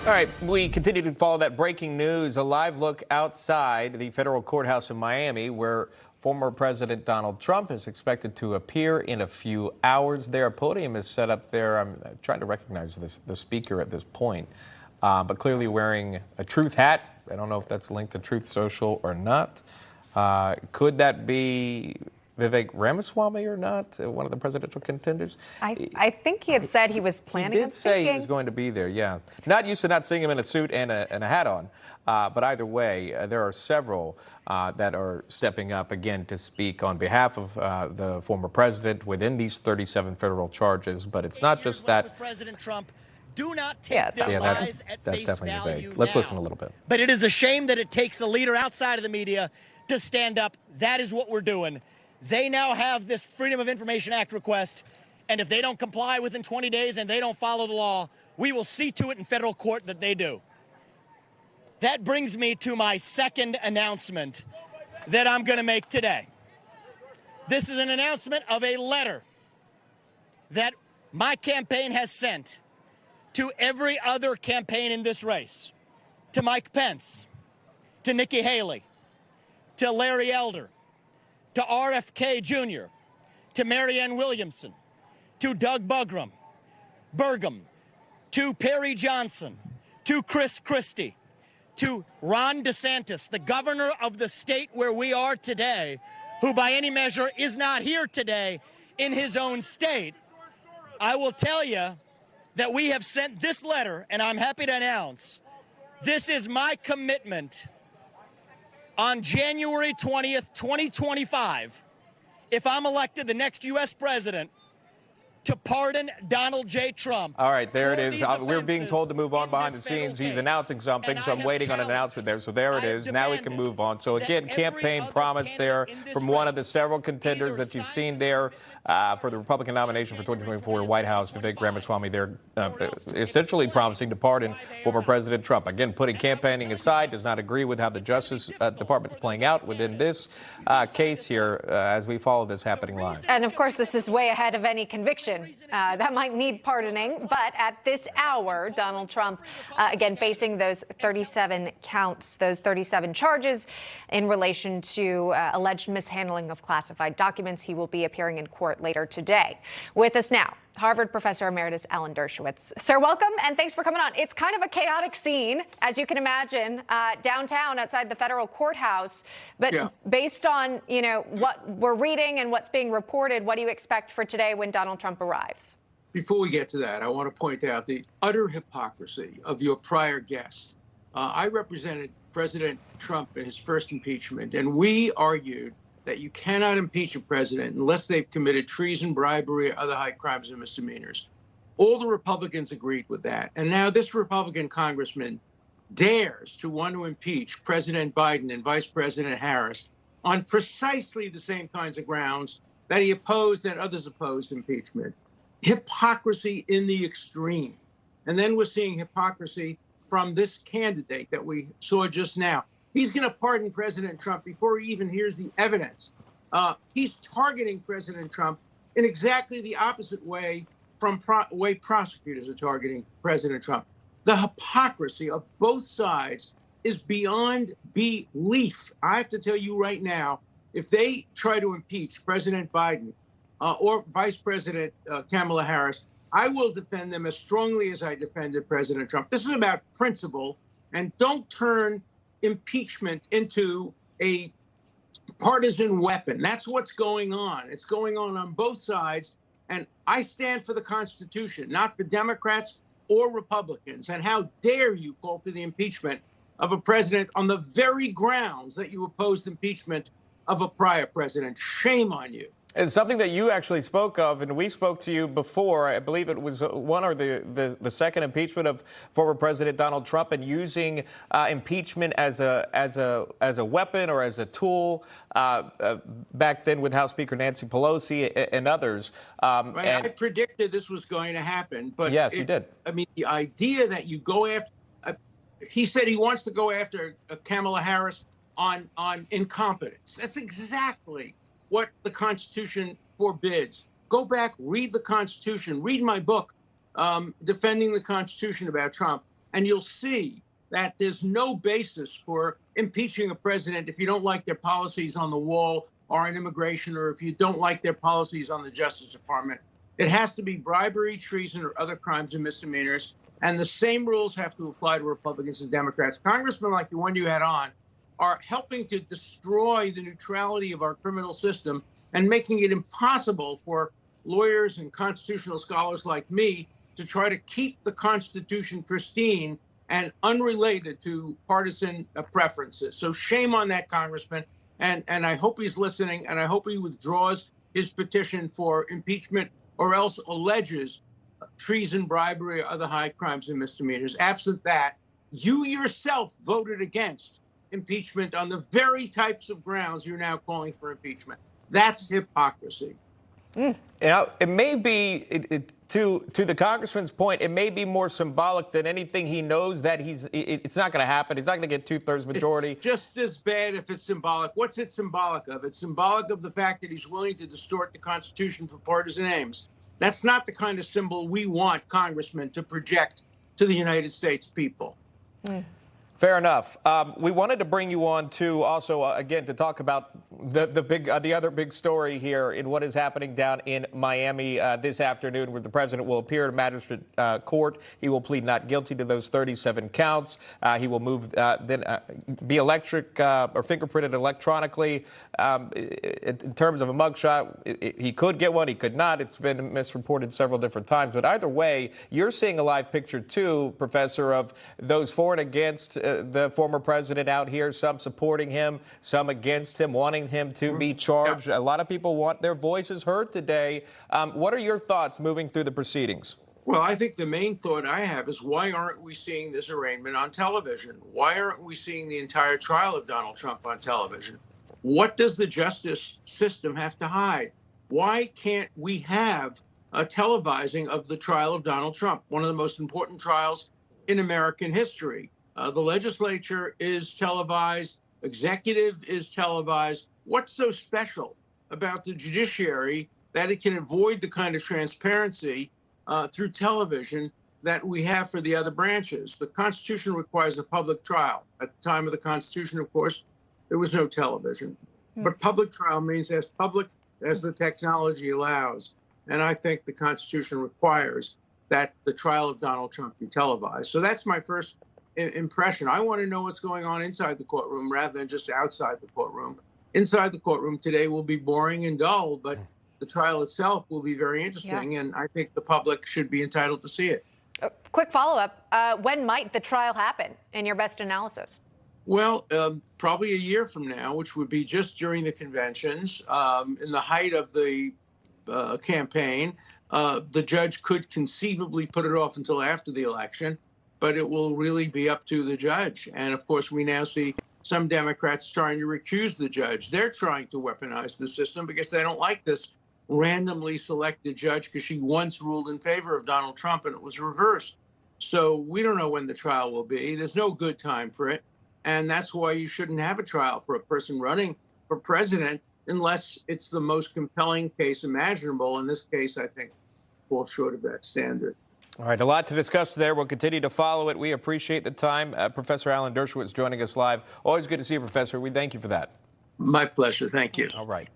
All right, we continue to follow that breaking news. A live look outside the federal courthouse in Miami, where former President Donald Trump is expected to appear in a few hours. Their podium is set up there. I'm trying to recognize the speaker at this point, but clearly wearing a Truth hat. I don't know if that's linked to Truth Social or not. Could that be Vivek Ramaswamy or not, one of the presidential contenders? I think he had said he was planning on speaking. He did say he was going to be there, yeah. Not used to not seeing him in a suit and a hat on, but either way, there are several that are stepping up again to speak on behalf of the former president within these 37 federal charges. But it's not just that. President Trump, do not take their lies at face value now. Let's listen a little bit. But it is a shame that it takes a leader outside of the media to stand up. That is what we're doing. They now have this Freedom of Information Act request, and if they don't comply within 20 days and they don't follow the law, we will see to it in federal court that they do. That brings me to my second announcement that I'm going to make today. This is an announcement of a letter that my campaign has sent to every other campaign in this race, to Mike Pence, to Nikki Haley, to Larry Elder, to RFK Jr., to Marianne Williamson, to Doug Burgum, to Perry Johnson, to Chris Christie, to Ron DeSantis, the governor of the state where we are today, who by any measure is not here today in his own state. I will tell you that we have sent this letter, and I'm happy to announce, this is my commitment on January 20th, 2025, if I'm elected the next U.S. president, to pardon Donald J. Trump. All right, there it is. We're being told to move on behind the scenes. He's announcing something, so I'm waiting on an announcement there. So there it is. Now we can move on. So again, campaign promise there from one of the several contenders that you've seen there for the Republican nomination for 2024 White House, Vivek Ramaswamy. They're essentially promising to pardon former President Trump. Again, putting campaigning aside, does not agree with how the Justice Department is playing out within this case here as we follow this happening live. And of course, this is way ahead of any conviction that might need pardoning. But at this hour, Donald Trump, again, facing those 37 counts, those 37 charges in relation to alleged mishandling of classified documents. He will be appearing in court later today. With us now, Harvard Professor Emeritus Alan Dershowitz. Sir, welcome, and thanks for coming on. It's kind of a chaotic scene, as you can imagine, downtown outside the federal courthouse. But based on, what we're reading and what's being reported, what do you expect for today when Donald Trump arrives? Before we get to that, I want to point out the utter hypocrisy of your prior guest. I represented President Trump in his first impeachment, and we argued that you cannot impeach a president unless they've committed treason, bribery, or other high crimes and misdemeanors. All the Republicans agreed with that. And now this Republican congressman dares to want to impeach President Biden and Vice President Harris on precisely the same kinds of grounds that he opposed and others opposed impeachment. Hypocrisy in the extreme. And then we're seeing hypocrisy from this candidate that we saw just now. He's going to pardon President Trump before he even hears the evidence. He's targeting President Trump in exactly the opposite way from way prosecutors are targeting President Trump. The hypocrisy of both sides is beyond belief. I have to tell you right now, if they try to impeach President Biden or Vice President Kamala Harris, I will defend them as strongly as I defended President Trump. This is about principle, and don't turn impeachment into a partisan weapon. That's what's going on. It's going on both sides. And I stand for the Constitution, not for Democrats or Republicans. And how dare you call for the impeachment of a president on the very grounds that you opposed impeachment of a prior president? Shame on you. It's something that you actually spoke of, and we spoke to you before. I believe it was one or the second impeachment of former President Donald Trump, and using impeachment as a weapon or as a tool back then with House Speaker Nancy Pelosi and others. I predicted this was going to happen, but yes, you did. I mean, the idea that you go after, he said he wants to go after Kamala Harris on incompetence. That's exactly what the Constitution forbids. Go back, read the Constitution, read my book, Defending the Constitution, about Trump. and you'll see that there's no basis for impeaching a president if you don't like their policies on the wall or on immigration, or if you don't like their policies on the Justice Department. It has to be bribery, treason, or other crimes and misdemeanors. And the same rules have to apply to Republicans and Democrats. Congressmen like the one you had on are helping to destroy the neutrality of our criminal system and making it impossible for lawyers and constitutional scholars like me to try to keep the Constitution pristine and unrelated to partisan preferences. So shame on that congressman. And I hope he's listening, and I hope he withdraws his petition for impeachment or else alleges treason, bribery, or other high crimes and misdemeanors. Absent that, you yourself voted against impeachment on the very types of grounds you're now calling for impeachment. That's hypocrisy. You know, it may be, to the congressman's point, it may be more symbolic than anything. He knows that it's not going to happen. He's not going to get 2/3 majority. It's just as bad if it's symbolic. What's it symbolic of? It's symbolic of the fact that he's willing to distort the Constitution for partisan aims. That's not the kind of symbol we want congressmen to project to the United States people. Fair enough. We wanted to bring you on to also, again, to talk about the other big story here in what is happening down in Miami this afternoon, where the president will appear at a magistrate court. He will plead not guilty to those 37 counts. He will be electric or fingerprinted electronically. In terms of a mugshot, he could get one. He could not. It's been misreported several different times. But either way, you're seeing a live picture, too, Professor, of those for and against the former president out here, some supporting him, some against him, wanting him to be charged. A lot of people want their voices heard today. What are your thoughts moving through the proceedings? Well, I think the main thought I have is, why aren't we seeing this arraignment on television? Why aren't we seeing the entire trial of Donald Trump on television? What does the justice system have to hide? Why can't we have a televising of the trial of Donald Trump, one of the most important trials in American history? The legislature is televised. Executive is televised. What's so special about the judiciary that it can avoid the kind of transparency through television that we have for the other branches? The Constitution requires a public trial. At the time of the Constitution, of course, there was no television. But public trial means as public as the technology allows. And I think the Constitution requires that the trial of Donald Trump be televised. So that's my first impression. I want to know what's going on inside the courtroom rather than just outside the courtroom. Inside the courtroom today will be boring and dull, but the trial itself will be very interesting, and I think the public should be entitled to see it. Quick follow-up. When might the trial happen, in your best analysis? Well, probably a year from now, which would be just during the conventions, in the height of the campaign. The judge could conceivably put it off until after the election, but it will really be up to the judge. And of course, we now see some Democrats trying to recuse the judge. They're trying to weaponize the system because they don't like this randomly selected judge, because she once ruled in favor of Donald Trump and it was reversed. So we don't know when the trial will be. There's no good time for it. And that's why you shouldn't have a trial for a person running for president unless it's the most compelling case imaginable. In this case, I think, falls short of that standard. All right, a lot to discuss there. We'll continue to follow it. We appreciate the time. Professor Alan Dershowitz joining us live. Always good to see you, Professor. We thank you for that. My pleasure. Thank you. All right.